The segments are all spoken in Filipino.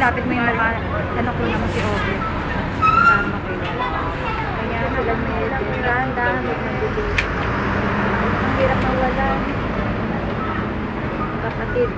ilapit mo yung mga ano ko naman si Obi. Para makilala. Kaya sila may dahan-dahan at nagdudulog. Ang hirap mawala. Kapatid.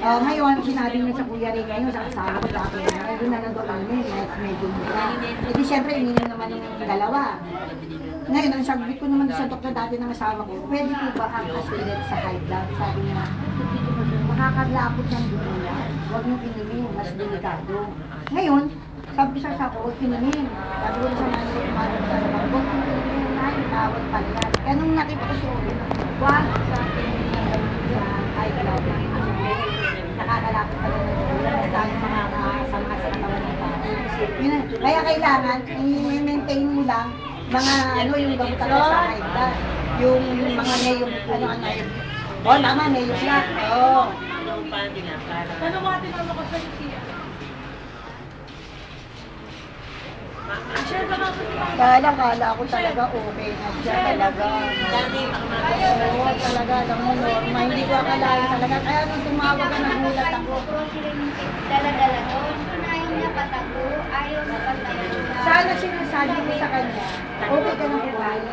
Ngayon, sinabi niya sa Kuya Ray ngayon, sa kasama ko dati na, doon na nandun kami, medyo mura. E di siyempre, ininom naman yung dalawa. Ngayon, ang sabi ko naman sa doktor dati ng asawa ko, pwede po ba ang aspirin sa high blood? Sabi niya, makakalapot ng dugo niya, huwag niyong inumin, mas delikado. Ngayon, sabi ko sa ako, huwag inumin. Sabi ko sa nanay ko, kumalang sa labang, huwag inumin, nanay, tawag pala yan. Kaya nung nakita ko siya, huwag sa high blood. Nakakalapit pala ng dugo, dahil tayo makakasama sa katawan ng tao. Kaya kailangan, i-maintain mo lang mga ano yung gamot talaga sa high blood. Yung mga neyong, ano ang neyong. O, naman, neyong lang. Oo. Ano mga tinanong ko sa siya? Kala ko talaga okay na siya talaga. Oo, talaga, alam mo, norma. Hindi ko akalain talaga. Kaya nung tumawag ka, nagulat ako. Dala-dala doon. Ayaw niya patago. Ayaw na patago. Sana sinasabi ko sa kanya, okay ka na kumain.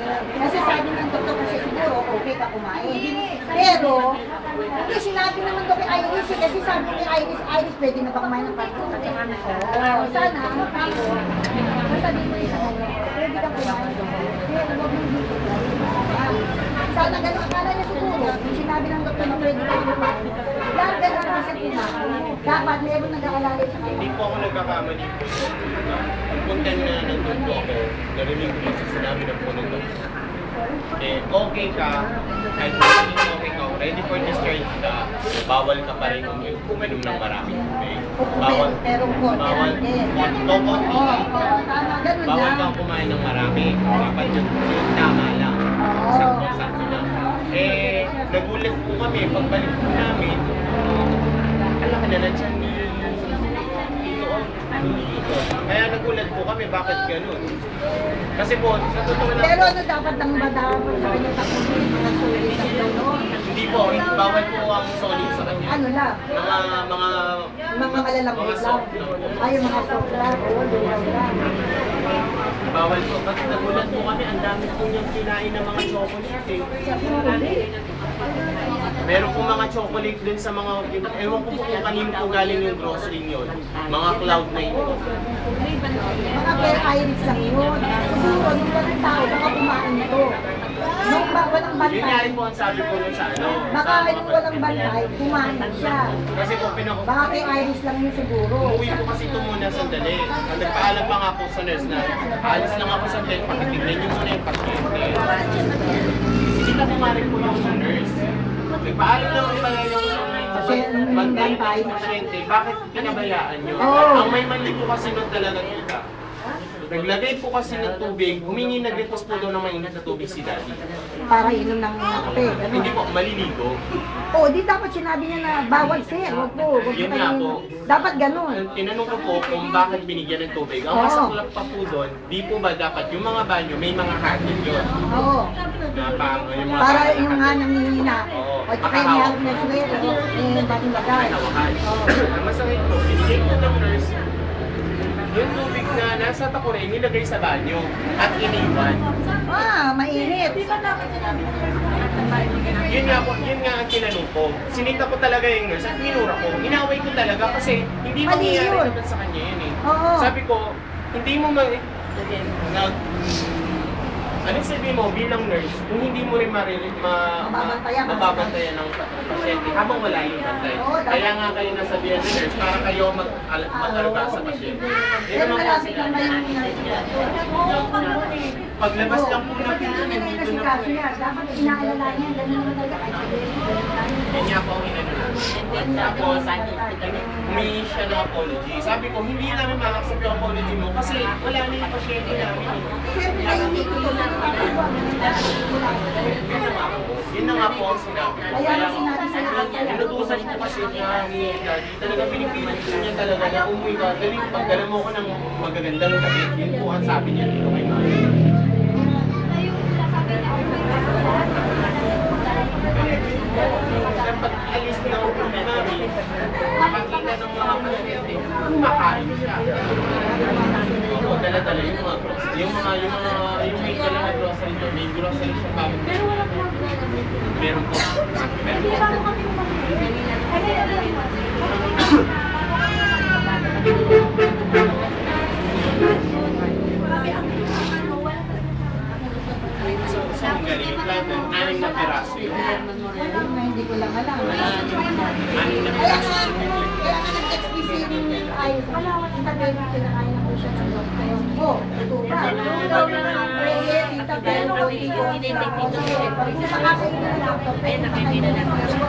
Kasi sabi ng doktor kasi siguro, okay ka kumain. Pero, hindi, sinabi naman ko kay Iris, kasi sabi ko kay Iris, pwede na ba kumain ng pato? Oo, sana, ang tao, masabi mo yung sa kanya, pwede ka kumain. Pero, huwag mo dito. Sana gano'n, akala niya siguro, yung sinabi ng doktor na pwede ka kumain. Lahat gano'n kasi kumain. Dapat meron nag-aalala sa kanya. Hindi po ako nagkakamali po. Punta na nandun po ako. Narinig ko sa sinabi ng po ng doktor. Eh, okay ka, kahit hindi okay ka, ready for discharge ka, bawal ka pa rin uminom ng maraming tubig. Bawal bawal kang kumain ng marami. Dapat yung tama lang. Sakto lang. Eh, nagulat po kami, pagbalik po namin, alaka na lang siya kaya nagulat po kami, bakit gano'n? Kasi po, sa totoo lang... Pero ano dapat ang madama sa kanya tapusin mga sulit ang gano'n? po, bawal po ang solid sa kanya. Ano lang? Mga malalambot lang. Ay, yung mga soft lang. Oo, lumaw lang. Bawal po. Kasi nagulat po kami, ang dami po niyang kinain ng mga chocolate eh. Meron po mga chocolate dun sa mga, ewan ko po kung kanino po galing yung grocery yun. Mga Cloud9 po. Mga Fair Iris lang yun. Siguro, yung walang tao, baka kumain ito. Nung walang Yun bantay, nga rin po ang sabi po nun sa ano. baka yung walang bantay, kumain siya. Kasi po Baka kay Iris lang yun siguro. Umuwi ko kasi ito muna sandali. Nagpaalam pa nga po sa nurse na alis lang ako sandali, pakitignan niyo muna yung pasyente. Sila ko nga rin po yung nurse. Nagpaalam naman pala yung bantay ng pasyente. Bakit pinabayaan niyo? Ang may mali po kasi nun talaga kita. Naglagay po kasi ng tubig, humingi nag-request po daw ng mainit na tubig si daddy. Para inom ng kape. Ano? Hindi po, maliligo. Oo, di dapat sinabi niya na bawal sir. Huwag po. Huwag Yun po nga kayo- po. Dapat ganun. Tinanong ko po kung bakit binigyan ng tubig. Ang masaklap pa po doon, di po ba dapat yung mga banyo may mga handle yun? Oo. Na yung mga Para banyo yung na nga handle. nanghihina. Oo. O tsaka yung Makahawak. harap na swero. Bagong bagay. Nawakan. Ang masakit po, binigay po ng nurse yung tubig na nasa takure, nilagay sa banyo at iniwan. Mainit. Yun nga ang tinanong ko. Sinita ko talaga yung nurse at minura ko. Inaway ko talaga kasi hindi Mali mangyayari yun. naman sa kanya yun eh. Oo. Sabi ko, hindi mo ano sabi mo bilang nurse, kung hindi mo rin mababantayan ng pasyente habang wala yung bantay. Kaya nga kayo nasabihan ng nurse para kayo mag-alaga sa pasyente. Pero malapit lang ba yung Paglabas lang po ng pinto, Hindi nandito kasi na kaso po. niya. Dapat inaalala niya. Ganun naman talaga. Ay, Yan niya po ang inano namin. Tapos, humingi siya ng apology. Sabi ko, hindi namin ma-accept yung apology mo kasi wala na yung pasyente namin. siyempre tahimik ko. Yun na nga po ang sinabi ko. Kaya nung sinabi sa nakakaya. Inutusan ko kasi niya ni Daddy. Talagang pinipilit ko niya talaga na umuwi ka. Dali, pagdala mo ko ng magagandang gabi. Yun po ang sabi niya dito kay Mami. Pag alis na ako ni Mami, makakita ng mga pasyente, kumakain siya. Oo, dala-dala yung mga grocery. Yung may dala na grocery doon, may grocery siya bago. Meron po. Meron po. So, galing yung plan ng 6 na piraso yun. Hindi ko lang alam. 6 na Kaya piraso. nga nag-text ni Siri ay wala ko tita Bebe, kinakain na po siya ng doktor. Oh, ito pa. Tita Bebe, hindi sa kasin na lang to. Pero nakakain na lang po siya.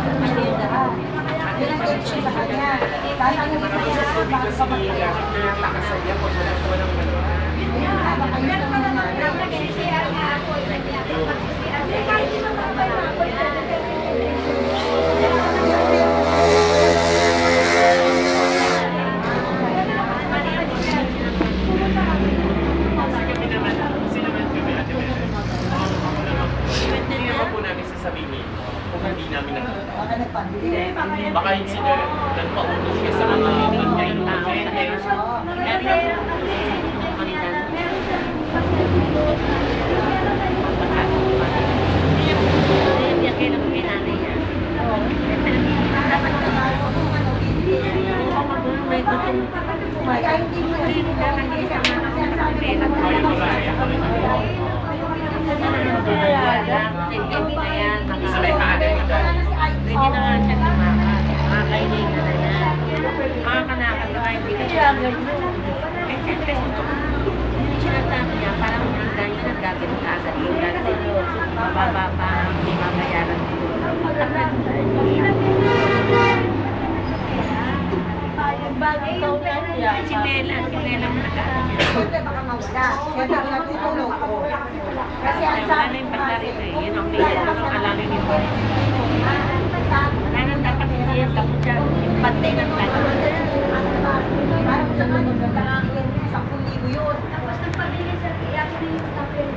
Pinag-text sa kanya. Kaya nga Kasi takasan niya pag walang sasabihin kung hindi namin nakakita. Baka yung sila nagpautos siya sa mga bantay ng pasyente. Kaya hindi mo kasi Sabay pa agad yung dyan. Pwede na nga siya lumakas. Makakainin na na yan. Makakanakatawa yung bigyan. Eh, siyempre, sinasabi niya, parang hindi niya nagagawin ka agad yung dati. Mababa pa, hindi mamayaran. Si Mela mo nag-aaral niya. Siyempre baka mawala. Siyempre ako nagtutulog ko. Kasi ang Wala sabi na yung ko pagkarin kasi, eh. Yun ang pinag-aaral alamin yung body. Wala nang dapat hindi yan tapos dyan. Yung pantay ng tayo. parang sa lunod na talagang 10,000 yun. Tapos nagpabili sa iyak na yung kapel.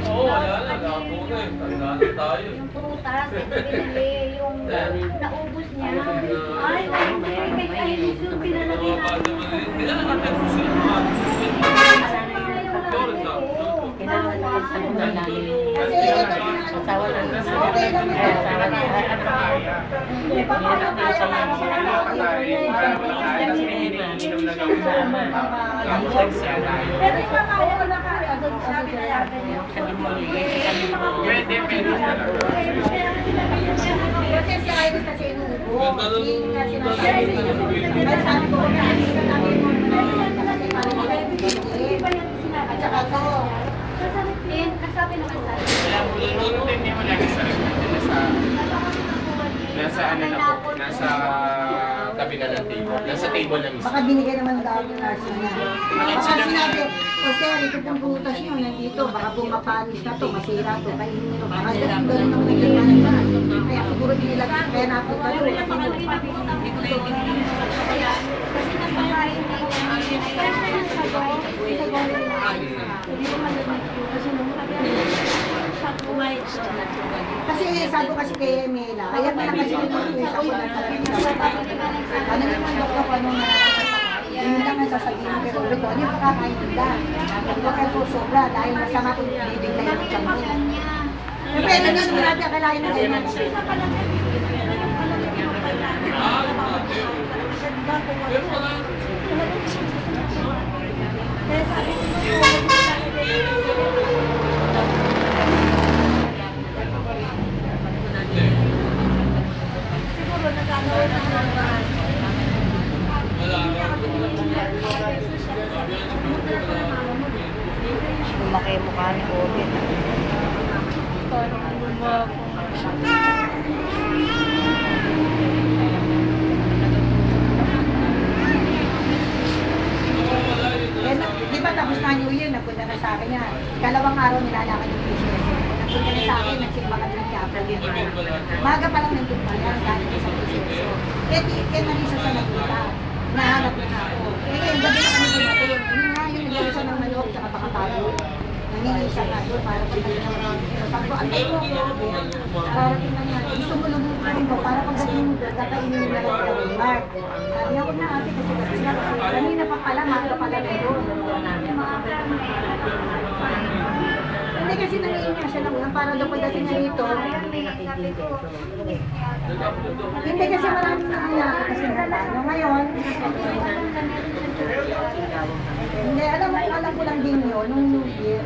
Oo, wala lang. Yung prutas, binili, yung naubos niya. Ay, may kainin yung pinalagay natin. Kasi ito Asawa lang. okay lang ito. Pero yung makaya ko na kaya, Pwede, pero kasi si Iris kasi inuubo. Hindi nga sinasabi. Kaya sabi ko, kaya hindi ka namin mo kasi parang magiging. At saka to. Nasabi naman tayo. nasa ano na po, nasa tabi na ng table. Nasa table na mismo. Baka binigay naman daw yung nurse niya. Baka sinabi, o sir, ito pong butas nyo nandito, baka bumapanis na to, masira to, kainin nyo. Baka ganun naman naglaman na. Kaya siguro nilagay, kaya napunta to. Kasi napakain niya. Kasi sabi ko kasi kay Mela, kaya pala kasi nag-uusap ko na talaga. Ano naman doktor ko anong nakakasakay? Yun lang ang sasabihin ko. Pero ano yung pakakain nila? Huwag kayo sobra dahil masama kung bibigay yung tiyan mo. Pero yun yung natin akalain na ganyan. Lumaki yung mukha ni Obi. Parang lumaki. Di ba tapos na New Year, nagpunta na sa akin yan. Ikalawang araw nilalakad yung business. Nagpunta na sa akin, nagsimbakan ng Quiapo. Maga pa lang nandun pa yan, galing sa business. Kaya nalisa sa nagpunta. Nahanap na ako. Ngayon, gabi na kami dumating. Yun nga, yung nilisa ng manok, tsaka pakatago. Nanginisa na doon para pagdating ng sabi ko, antay ko ako. Parating na yan. Gusto mo lumutin ko para pagdating mo doon, kakainin mo na lang yung Walmart. Sabi ako na ate kasi gabi na kasi kanina pa pala, maga pala na doon. Hindi kasi nangihinga siya lang ulang para daw pagdating na dito. Hindi kasi maraming nangihinga kasi natano. Ngayon, hindi, alam ko lang din yun, nung New Year.